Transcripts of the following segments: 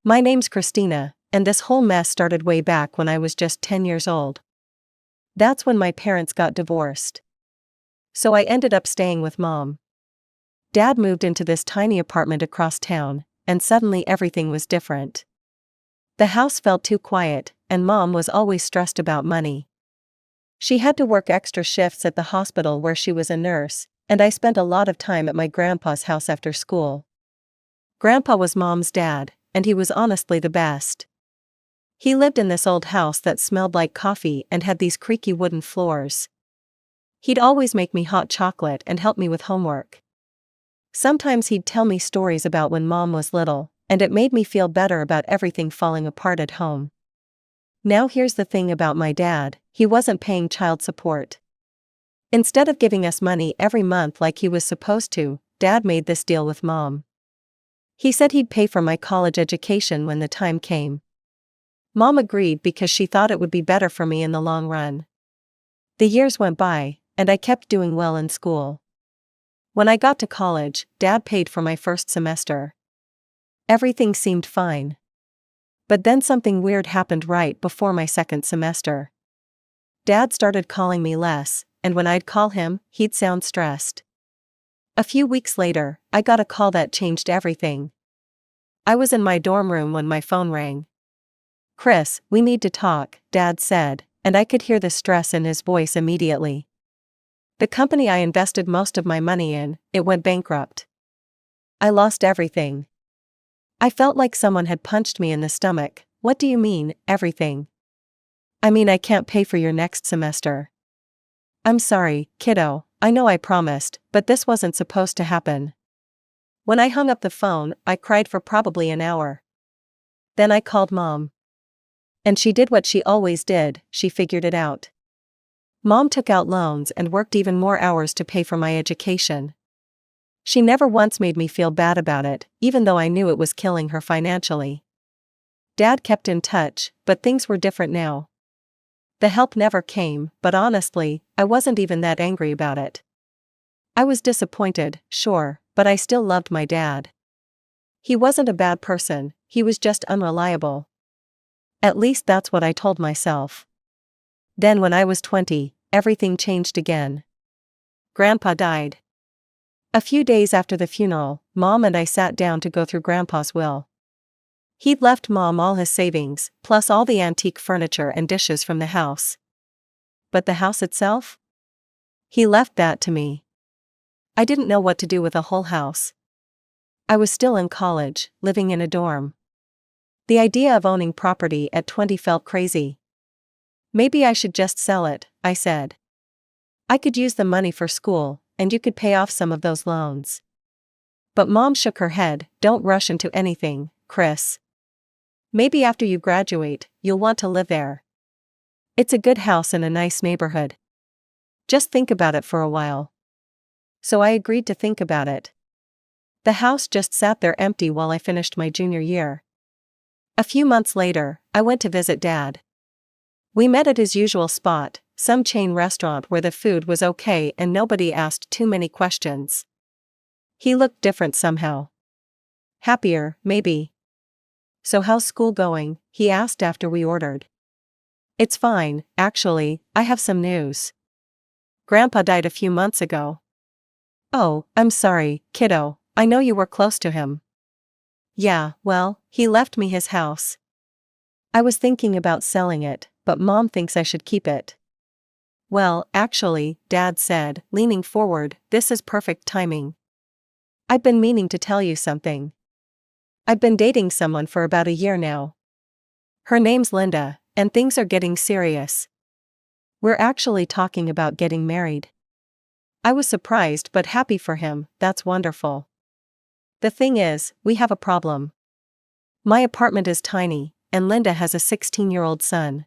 My name's Kristina, and this whole mess started way back when I was just 10 years old. That's when my parents got divorced. So I ended up staying with Mom. Dad moved into this tiny apartment across town, and suddenly everything was different. The house felt too quiet, and Mom was always stressed about money. She had to work extra shifts at the hospital where she was a nurse, and I spent a lot of time at my grandpa's house after school. Grandpa was Mom's dad, and he was honestly the best. He lived in this old house that smelled like coffee and had these creaky wooden floors. He'd always make me hot chocolate and help me with homework. Sometimes he'd tell me stories about when Mom was little, and it made me feel better about everything falling apart at home. Now here's the thing about my dad, he wasn't paying child support. Instead of giving us money every month like he was supposed to, Dad made this deal with Mom. He said he'd pay for my college education when the time came. Mom agreed because she thought it would be better for me in the long run. The years went by, and I kept doing well in school. When I got to college, Dad paid for my first semester. Everything seemed fine. But then something weird happened right before my second semester. Dad started calling me less, and when I'd call him, he'd sound stressed. A few weeks later, I got a call that changed everything. I was in my dorm room when my phone rang. "Chris, we need to talk," Dad said, and I could hear the stress in his voice immediately. The company I invested most of my money in, it went bankrupt. I lost everything. I felt like someone had punched me in the stomach. "What do you mean, everything?" "I mean I can't pay for your next semester." "I'm sorry, kiddo, I know I promised, but this wasn't supposed to happen." When I hung up the phone, I cried for probably an hour. Then I called Mom. And she did what she always did, she figured it out. Mom took out loans and worked even more hours to pay for my education. She never once made me feel bad about it, even though I knew it was killing her financially. Dad kept in touch, but things were different now. The help never came, but honestly, I wasn't even that angry about it. I was disappointed, sure, but I still loved my dad. He wasn't a bad person, he was just unreliable. At least that's what I told myself. Then when I was 20, everything changed again. Grandpa died. A few days after the funeral, Mom and I sat down to go through Grandpa's will. He'd left Mom all his savings, plus all the antique furniture and dishes from the house. But the house itself? He left that to me. I didn't know what to do with a whole house. I was still in college, living in a dorm. The idea of owning property at 20 felt crazy. "Maybe I should just sell it," I said. "I could use the money for school, and you could pay off some of those loans." But Mom shook her head. "Don't rush into anything, Chris. Maybe after you graduate, you'll want to live there. It's a good house in a nice neighborhood. Just think about it for a while." So I agreed to think about it. The house just sat there empty while I finished my junior year. A few months later, I went to visit Dad. We met at his usual spot, some chain restaurant where the food was okay and nobody asked too many questions. He looked different somehow. Happier, maybe. "So how's school going?" he asked after we ordered. "It's fine, actually, I have some news. Grandpa died a few months ago." "Oh, I'm sorry, kiddo, I know you were close to him." "Yeah, well, he left me his house. I was thinking about selling it, but Mom thinks I should keep it." "Well, actually," Dad said, leaning forward, "this is perfect timing. I've been meaning to tell you something. I've been dating someone for about a year now. Her name's Linda, and things are getting serious. We're actually talking about getting married." I was surprised but happy for him. "That's wonderful. The thing is, we have a problem. My apartment is tiny, and Linda has a 16-year-old son.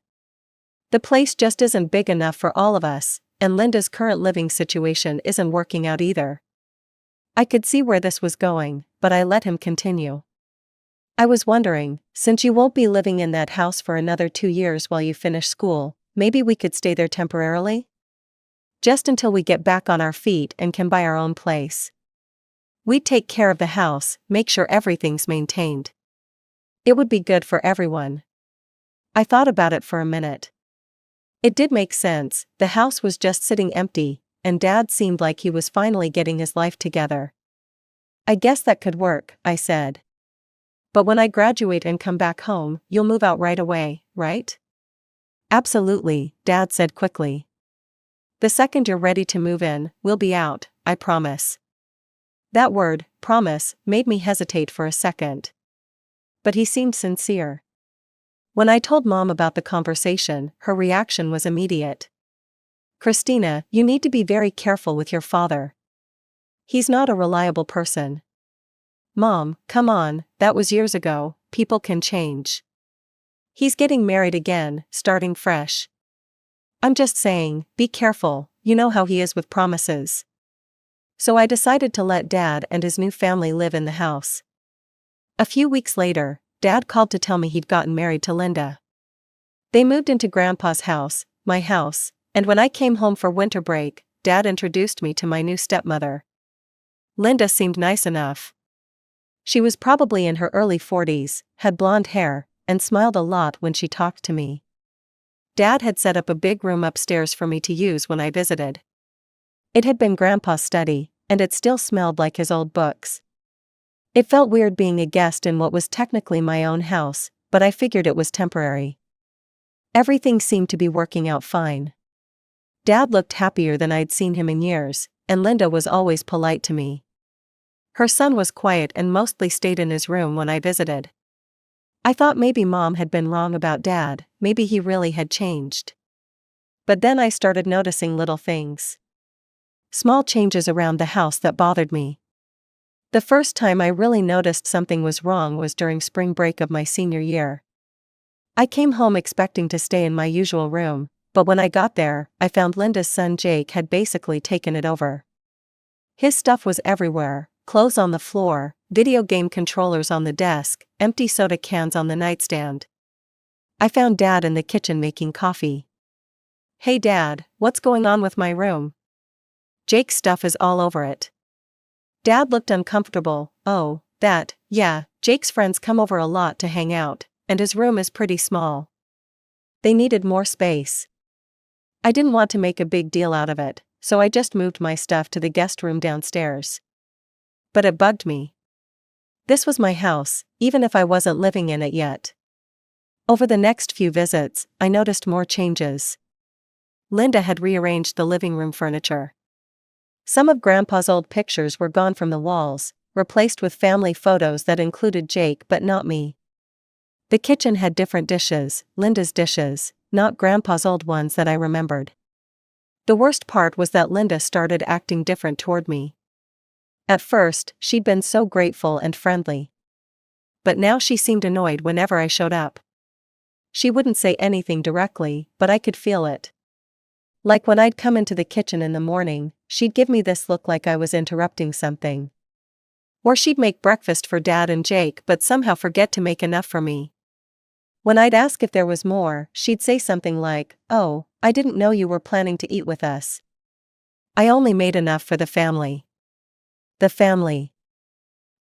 The place just isn't big enough for all of us, and Linda's current living situation isn't working out either." I could see where this was going, but I let him continue. "I was wondering, since you won't be living in that house for another 2 years while you finish school, maybe we could stay there temporarily? Just until we get back on our feet and can buy our own place. We'd take care of the house, make sure everything's maintained." It would be good for everyone. I thought about it for a minute. It did make sense, the house was just sitting empty, and Dad seemed like he was finally getting his life together. I guess that could work, I said. But when I graduate and come back home, you'll move out right away, right? Absolutely, Dad said quickly. The second you're ready to move in, we'll be out, I promise. That word, promise, made me hesitate for a second. But he seemed sincere. When I told Mom about the conversation, her reaction was immediate. Kristina, you need to be very careful with your father. He's not a reliable person. Mom, come on, that was years ago, people can change. He's getting married again, starting fresh. I'm just saying, be careful, you know how he is with promises. So I decided to let Dad and his new family live in the house. A few weeks later, Dad called to tell me he'd gotten married to Linda. They moved into Grandpa's house, my house, and when I came home for winter break, Dad introduced me to my new stepmother. Linda seemed nice enough. She was probably in her early 40s, had blonde hair, and smiled a lot when she talked to me. Dad had set up a big room upstairs for me to use when I visited. It had been Grandpa's study, and it still smelled like his old books. It felt weird being a guest in what was technically my own house, but I figured it was temporary. Everything seemed to be working out fine. Dad looked happier than I'd seen him in years, and Linda was always polite to me. Her son was quiet and mostly stayed in his room when I visited. I thought maybe Mom had been wrong about Dad, maybe he really had changed. But then I started noticing little things. Small changes around the house that bothered me. The first time I really noticed something was wrong was during spring break of my senior year. I came home expecting to stay in my usual room, but when I got there, I found Linda's son Jake had basically taken it over. His stuff was everywhere, clothes on the floor, video game controllers on the desk, empty soda cans on the nightstand. I found Dad in the kitchen making coffee. Hey Dad, what's going on with my room? Jake's stuff is all over it. Dad looked uncomfortable. Oh, that, yeah, Jake's friends come over a lot to hang out, and his room is pretty small. They needed more space. I didn't want to make a big deal out of it, so I just moved my stuff to the guest room downstairs. But it bugged me. This was my house, even if I wasn't living in it yet. Over the next few visits, I noticed more changes. Linda had rearranged the living room furniture. Some of Grandpa's old pictures were gone from the walls, replaced with family photos that included Jake but not me. The kitchen had different dishes, Linda's dishes, not Grandpa's old ones that I remembered. The worst part was that Linda started acting different toward me. At first, she'd been so grateful and friendly. But now she seemed annoyed whenever I showed up. She wouldn't say anything directly, but I could feel it. Like when I'd come into the kitchen in the morning, she'd give me this look like I was interrupting something. Or she'd make breakfast for Dad and Jake but somehow forget to make enough for me. When I'd ask if there was more, she'd say something like, "Oh, I didn't know you were planning to eat with us. I only made enough for the family." The family.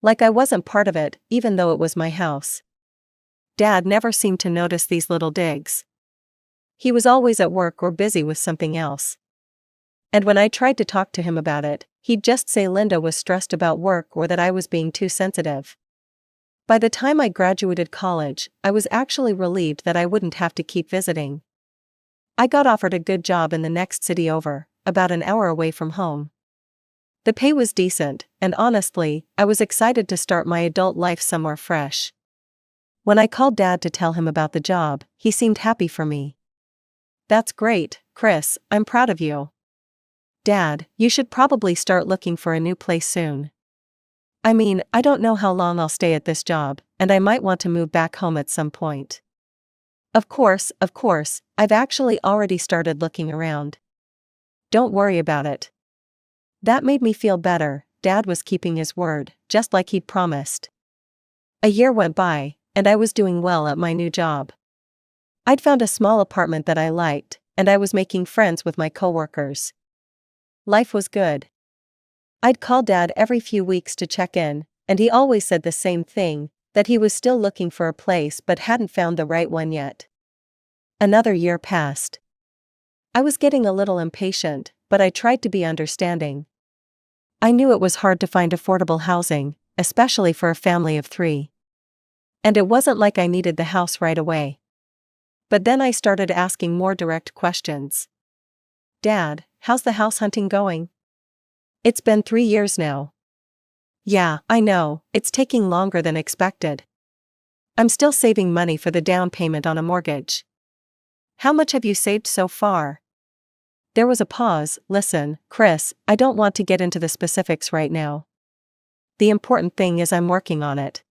Like I wasn't part of it, even though it was my house. Dad never seemed to notice these little digs. He was always at work or busy with something else. And when I tried to talk to him about it, he'd just say Linda was stressed about work or that I was being too sensitive. By the time I graduated college, I was actually relieved that I wouldn't have to keep visiting. I got offered a good job in the next city over, about an hour away from home. The pay was decent, and honestly, I was excited to start my adult life somewhere fresh. When I called Dad to tell him about the job, he seemed happy for me. "That's great, Chris, I'm proud of you. Dad, you should probably start looking for a new place soon. I mean, I don't know how long I'll stay at this job, and I might want to move back home at some point." Of course, I've actually already started looking around. Don't worry about it. That made me feel better. Dad was keeping his word, just like he'd promised. A year went by, and I was doing well at my new job. I'd found a small apartment that I liked, and I was making friends with my coworkers. Life was good. I'd call Dad every few weeks to check in, and he always said the same thing, That he was still looking for a place but hadn't found the right one yet. Another year passed. I was getting a little impatient, but I tried to be understanding. I knew it was hard to find affordable housing, especially for a family of 3. And it wasn't like I needed the house right away. But then I started asking more direct questions. Dad, how's the house hunting going? It's been 3 years now. Yeah, I know, it's taking longer than expected. I'm still saving money for the down payment on a mortgage. How much have you saved so far? There was a pause. Listen, Chris, I don't want to get into the specifics right now. The important thing is I'm working on it.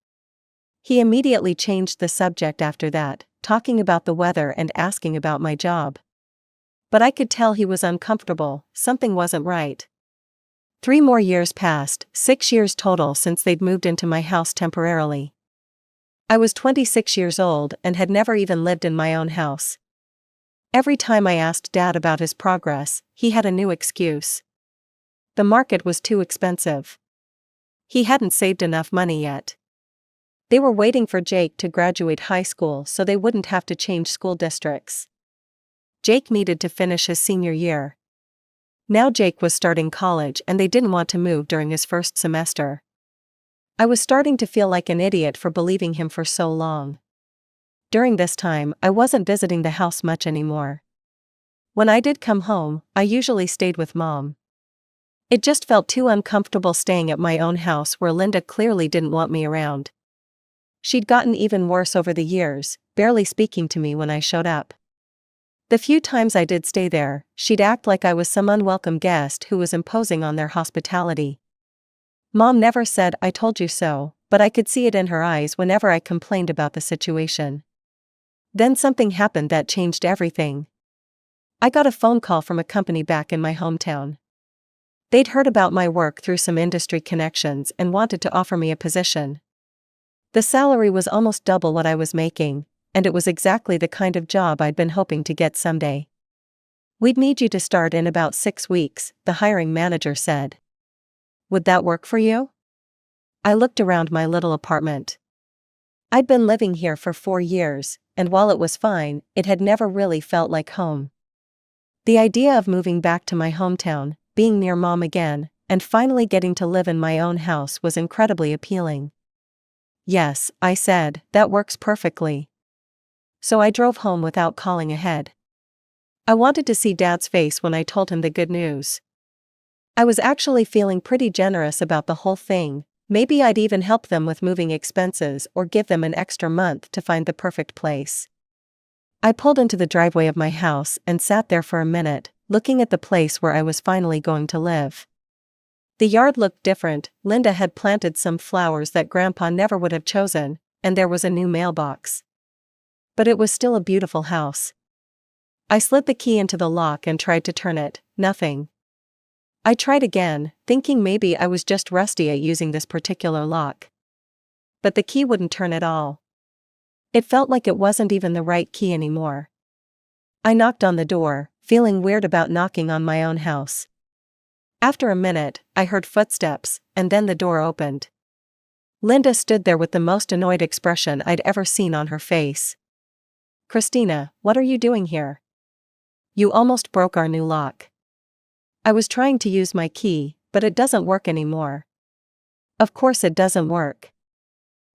He immediately changed the subject after that, talking about the weather and asking about my job. But I could tell he was uncomfortable, something wasn't right. 3 more years passed, 6 years total since they'd moved into my house temporarily. I was 26 years old and had never even lived in my own house. Every time I asked Dad about his progress, he had a new excuse. The market was too expensive. He hadn't saved enough money yet. They were waiting for Jake to graduate high school so they wouldn't have to change school districts. Jake needed to finish his senior year. Now Jake was starting college and they didn't want to move during his first semester. I was starting to feel like an idiot for believing him for so long. During this time, I wasn't visiting the house much anymore. When I did come home, I usually stayed with Mom. It just felt too uncomfortable staying at my own house where Linda clearly didn't want me around. She'd gotten even worse over the years, barely speaking to me when I showed up. The few times I did stay there, she'd act like I was some unwelcome guest who was imposing on their hospitality. Mom never said "I told you so," but I could see it in her eyes whenever I complained about the situation. Then something happened that changed everything. I got a phone call from a company back in my hometown. They'd heard about my work through some industry connections and wanted to offer me a position. The salary was almost double what I was making, and it was exactly the kind of job I'd been hoping to get someday. "We'd need you to start in about 6 weeks, the hiring manager said. Would that work for you? I looked around my little apartment. I'd been living here for 4 years, and while it was fine, it had never really felt like home. The idea of moving back to my hometown, being near Mom again, and finally getting to live in my own house was incredibly appealing. "Yes," I said, "that works perfectly." So I drove home without calling ahead. I wanted to see Dad's face when I told him the good news. I was actually feeling pretty generous about the whole thing. Maybe I'd even help them with moving expenses or give them an extra month to find the perfect place. I pulled into the driveway of my house and sat there for a minute, looking at the place where I was finally going to live. The yard looked different. Linda had planted some flowers that Grandpa never would have chosen, and there was a new mailbox. But it was still a beautiful house. I slid the key into the lock and tried to turn it. Nothing. I tried again, thinking maybe I was just rusty at using this particular lock. But the key wouldn't turn at all. It felt like it wasn't even the right key anymore. I knocked on the door, feeling weird about knocking on my own house. After a minute, I heard footsteps, and then the door opened. Linda stood there with the most annoyed expression I'd ever seen on her face. "Kristina, what are you doing here? You almost broke our new lock." "I was trying to use my key, but it doesn't work anymore." "Of course it doesn't work.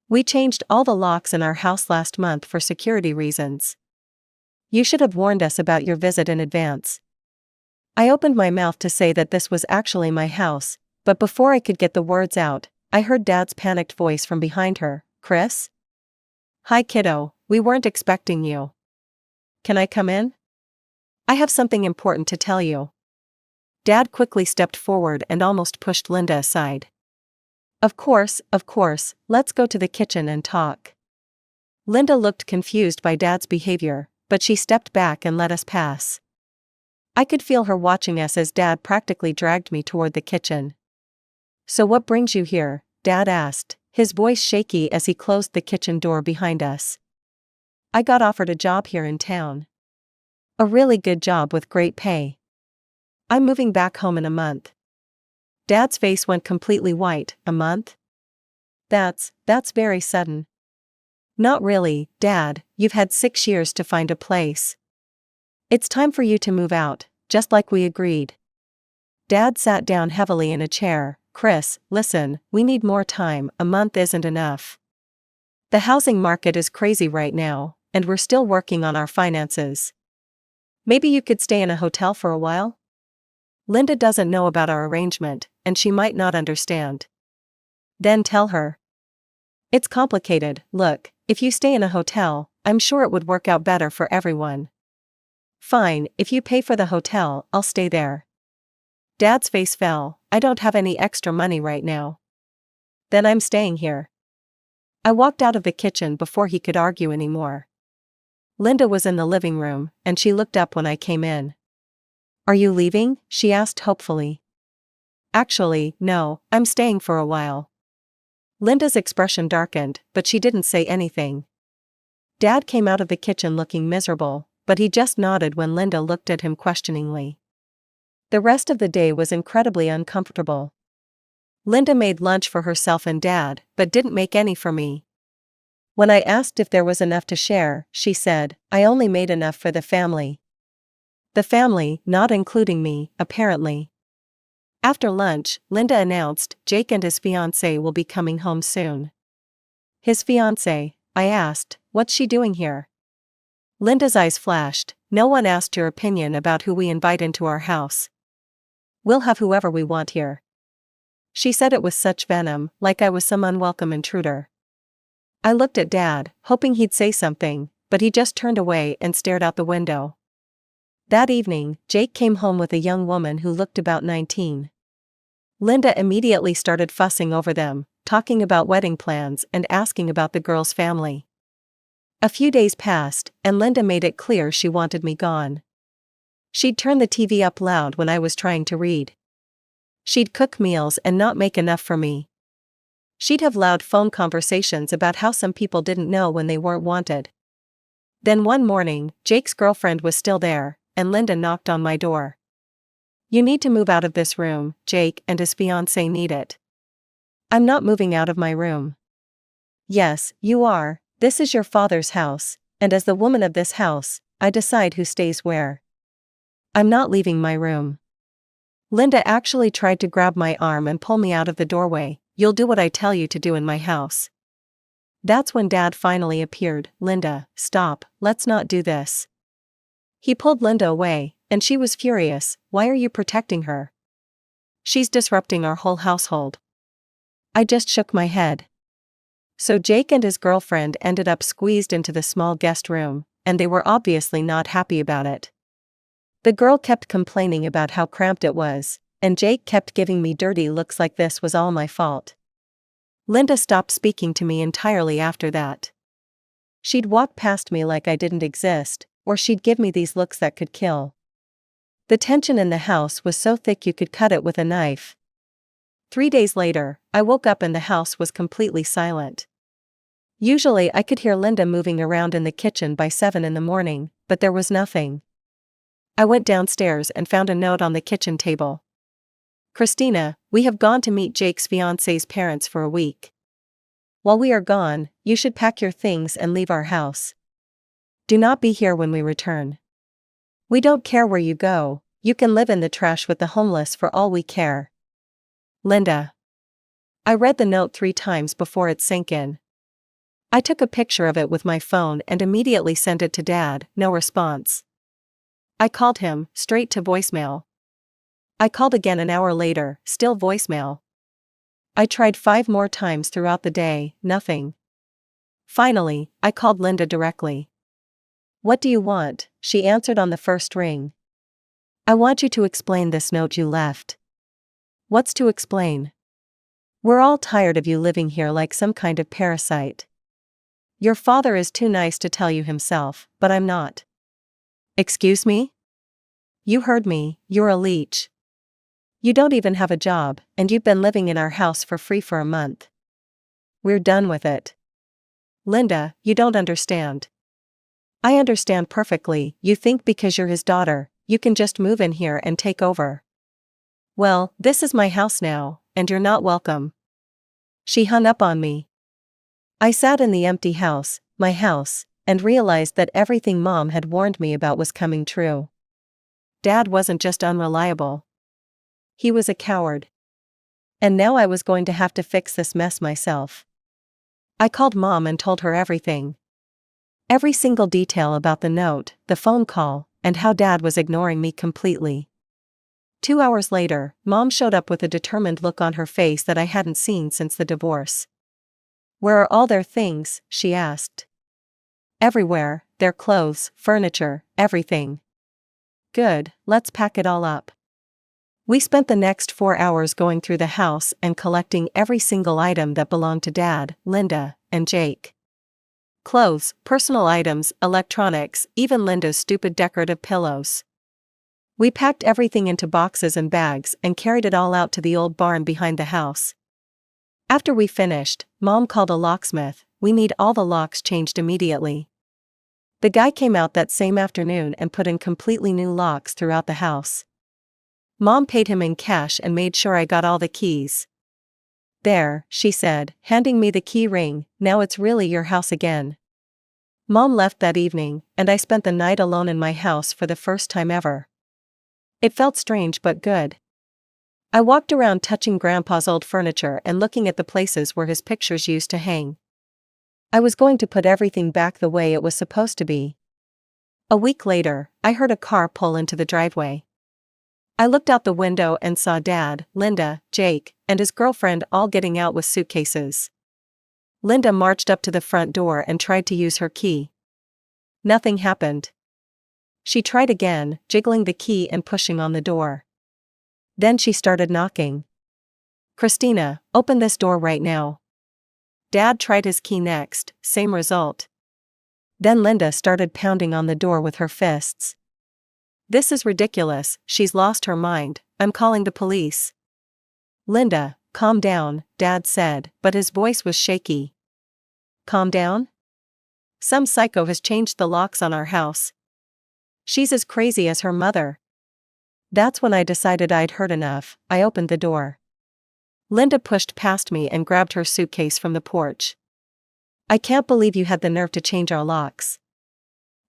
We changed all the locks in our house last month for security reasons. You should have warned us about your visit in advance." I opened my mouth to say that this was actually my house, but before I could get the words out, I heard Dad's panicked voice from behind her. "Chris? Hi kiddo, we weren't expecting you. Can I come in? I have something important to tell you." Dad quickly stepped forward and almost pushed Linda aside. Of course, let's go to the kitchen and talk." Linda looked confused by Dad's behavior, but she stepped back and let us pass. I could feel her watching us as Dad practically dragged me toward the kitchen. "So what brings you here?" Dad asked, his voice shaky as he closed the kitchen door behind us. "I got offered a job here in town. A really good job with great pay. I'm moving back home in a month." Dad's face went completely white. "A month? That's very sudden." Not really, Dad, you've had 6 years to find a place. It's time for you to move out, just like we agreed. Dad sat down heavily in a chair. Chris, listen, we need more time, a month isn't enough. The housing market is crazy right now, and we're still working on our finances. Maybe you could stay in a hotel for a while? Linda doesn't know about our arrangement, and she might not understand. Then tell her. It's complicated. Look, if you stay in a hotel, I'm sure it would work out better for everyone. Fine, if you pay for the hotel, I'll stay there. Dad's face fell. I don't have any extra money right now. Then I'm staying here. I walked out of the kitchen before he could argue anymore. Linda was in the living room, and she looked up when I came in. Are you leaving? She asked hopefully. Actually, no, I'm staying for a while. Linda's expression darkened, but she didn't say anything. Dad came out of the kitchen looking miserable, but he just nodded when Linda looked at him questioningly. The rest of the day was incredibly uncomfortable. Linda made lunch for herself and Dad, but didn't make any for me. When I asked if there was enough to share, she said, I only made enough for the family. The family, not including me, apparently. After lunch, Linda announced Jake and his fiancée will be coming home soon. His fiancée? I asked, what's she doing here? Linda's eyes flashed. No one asked your opinion about who we invite into our house. We'll have whoever we want here. She said it with such venom, like I was some unwelcome intruder. I looked at Dad, hoping he'd say something, but he just turned away and stared out the window. That evening, Jake came home with a young woman who looked about 19. Linda immediately started fussing over them, talking about wedding plans and asking about the girl's family. A few days passed, and Linda made it clear she wanted me gone. She'd turn the TV up loud when I was trying to read. She'd cook meals and not make enough for me. She'd have loud phone conversations about how some people didn't know when they weren't wanted. Then one morning, Jake's girlfriend was still there, and Linda knocked on my door. You need to move out of this room, Jake and his fiancée need it. I'm not moving out of my room. Yes, you are, this is your father's house, and as the woman of this house, I decide who stays where. I'm not leaving my room. Linda actually tried to grab my arm and pull me out of the doorway. You'll do what I tell you to do in my house. That's when Dad finally appeared. Linda, stop, let's not do this. He pulled Linda away, and she was furious. Why are you protecting her? She's disrupting our whole household. I just shook my head. So Jake and his girlfriend ended up squeezed into the small guest room, and they were obviously not happy about it. The girl kept complaining about how cramped it was, and Jake kept giving me dirty looks like this was all my fault. Linda stopped speaking to me entirely after that. She'd walk past me like I didn't exist, or she'd give me these looks that could kill. The tension in the house was so thick you could cut it with a knife. 3 days later, I woke up and the house was completely silent. Usually I could hear Linda moving around in the kitchen by 7 in the morning, but there was nothing. I went downstairs and found a note on the kitchen table. Kristina, we have gone to meet Jake's fiancée's parents for a week. While we are gone, you should pack your things and leave our house. Do not be here when we return. We don't care where you go, you can live in the trash with the homeless for all we care. Linda. I read the note 3 times before it sank in. I took a picture of it with my phone and immediately sent it to Dad, no response. I called him, straight to voicemail. I called again an hour later, still voicemail. I tried 5 more times throughout the day, nothing. Finally, I called Linda directly. What do you want? She answered on the first ring. I want you to explain this note you left. What's to explain? We're all tired of you living here like some kind of parasite. Your father is too nice to tell you himself, but I'm not. Excuse me? You heard me, you're a leech. You don't even have a job, and you've been living in our house for free for a month. We're done with it. Linda, you don't understand. I understand perfectly. You think because you're his daughter, you can just move in here and take over. Well, this is my house now, and you're not welcome. She hung up on me. I sat in the empty house, my house, and realized that everything Mom had warned me about was coming true. Dad wasn't just unreliable. He was a coward. And now I was going to have to fix this mess myself. I called Mom and told her everything. Every single detail about the note, the phone call, and how Dad was ignoring me completely. 2 hours later, Mom showed up with a determined look on her face that I hadn't seen since the divorce. "Where are all their things?" she asked. "Everywhere, their clothes, furniture, everything." "Good, let's pack it all up." We spent the next 4 hours going through the house and collecting every single item that belonged to Dad, Linda, and Jake. Clothes, personal items, electronics, even Linda's stupid decorative pillows. We packed everything into boxes and bags and carried it all out to the old barn behind the house. After we finished, Mom called a locksmith. "We need all the locks changed immediately." The guy came out that same afternoon and put in completely new locks throughout the house. Mom paid him in cash and made sure I got all the keys. "There," she said, handing me the key ring, "now it's really your house again." Mom left that evening, and I spent the night alone in my house for the first time ever. It felt strange but good. I walked around touching Grandpa's old furniture and looking at the places where his pictures used to hang. I was going to put everything back the way it was supposed to be. A week later, I heard a car pull into the driveway. I looked out the window and saw Dad, Linda, Jake, and his girlfriend all getting out with suitcases. Linda marched up to the front door and tried to use her key. Nothing happened. She tried again, jiggling the key and pushing on the door. Then she started knocking. "Kristina, open this door right now." Dad tried his key next, same result. Then Linda started pounding on the door with her fists. "This is ridiculous, she's lost her mind, I'm calling the police." "Linda, calm down," Dad said, but his voice was shaky. "Calm down? Some psycho has changed the locks on our house. She's as crazy as her mother." That's when I decided I'd heard enough. I opened the door. Linda pushed past me and grabbed her suitcase from the porch. "I can't believe you had the nerve to change our locks."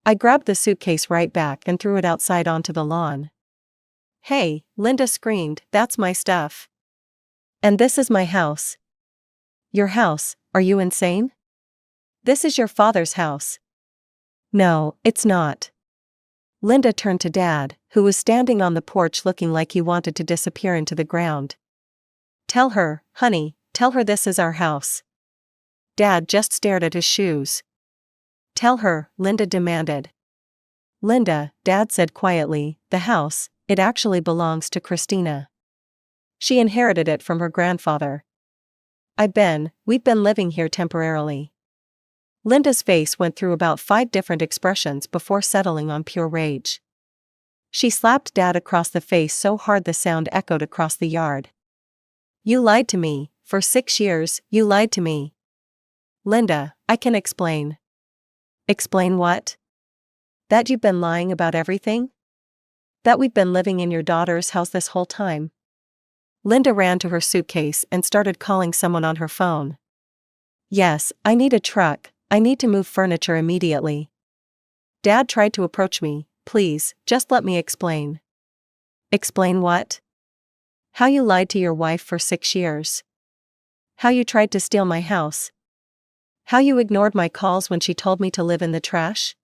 I grabbed the suitcase right back and threw it outside onto the lawn. "Hey," Linda screamed, "that's my stuff. And this is my house." "Your house? Are you insane? This is your father's house." "No, it's not." Linda turned to Dad, who was standing on the porch looking like he wanted to disappear into the ground. "Tell her, honey, tell her this is our house." Dad just stared at his shoes. "Tell her," Linda demanded. "Linda," Dad said quietly, "the house, it actually belongs to Kristina. She inherited it from her grandfather. We've been living here temporarily." Linda's face went through about 5 different expressions before settling on pure rage. She slapped Dad across the face so hard the sound echoed across the yard. "You lied to me, for 6 years, you lied to me." "Linda, I can explain." "Explain what?" "That you've been lying about everything? That we've been living in your daughter's house this whole time?" Linda ran to her suitcase and started calling someone on her phone. "Yes, I need a truck, I need to move furniture immediately." Dad tried to approach me. "Please, just let me explain." "Explain what?" "How you lied to your wife for 6 years. How you tried to steal my house. How you ignored my calls when she told me to live in the trash."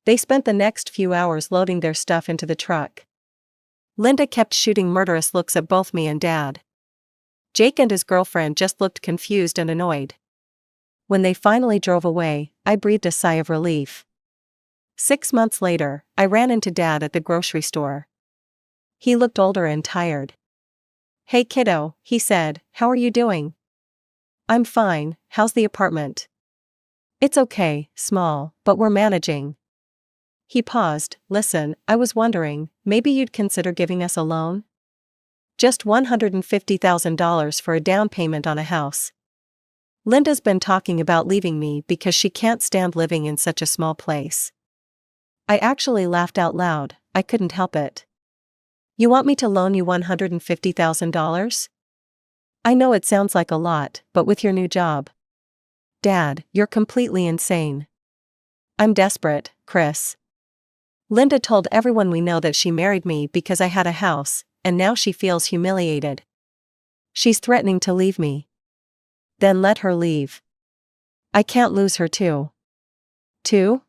They spent the next few hours loading their stuff into the truck. Linda kept shooting murderous looks at both me and Dad. Jake and his girlfriend just looked confused and annoyed. When they finally drove away, I breathed a sigh of relief. 6 months later, I ran into Dad at the grocery store. He looked older and tired. "Hey kiddo," he said, "how are you doing?" "I'm fine, how's the apartment?" "It's okay, small, but we're managing." He paused. "Listen, I was wondering, maybe you'd consider giving us a loan? Just $150,000 for a down payment on a house. Linda's been talking about leaving me because she can't stand living in such a small place." I actually laughed out loud. I couldn't help it. "You want me to loan you $150,000? I know it sounds like a lot, but with your new job." Dad, you're completely insane. I'm desperate, Chris. Linda told everyone we know that she married me because I had a house, and now she feels humiliated. She's threatening to leave me. Then let her leave. I can't lose her too. Too?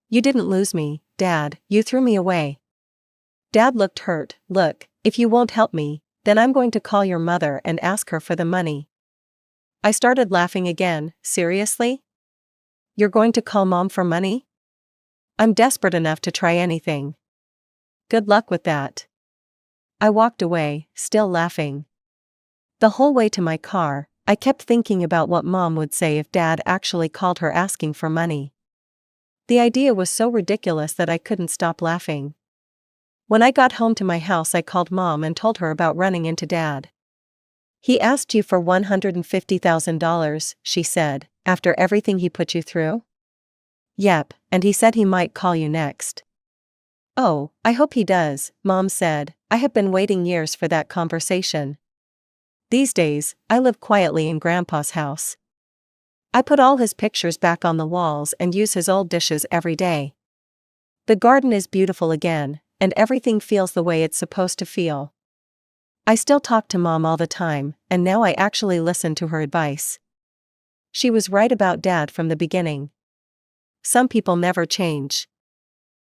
You didn't lose me, Dad, you threw me away. Dad looked hurt. Look, if you won't help me, then I'm going to call your mother and ask her for the money. I started laughing again. Seriously? You're going to call Mom for money? I'm desperate enough to try anything. Good luck with that. I walked away, still laughing. The whole way to my car, I kept thinking about what Mom would say if Dad actually called her asking for money. The idea was so ridiculous that I couldn't stop laughing. When I got home to my house, I called Mom and told her about running into Dad. He asked you for $150,000, she said, after everything he put you through? Yep, and he said he might call you next. Oh, I hope he does, Mom said. I have been waiting years for that conversation. These days, I live quietly in Grandpa's house. I put all his pictures back on the walls and use his old dishes every day. The garden is beautiful again, and everything feels the way it's supposed to feel. I still talk to Mom all the time, and now I actually listen to her advice. She was right about Dad from the beginning. Some people never change.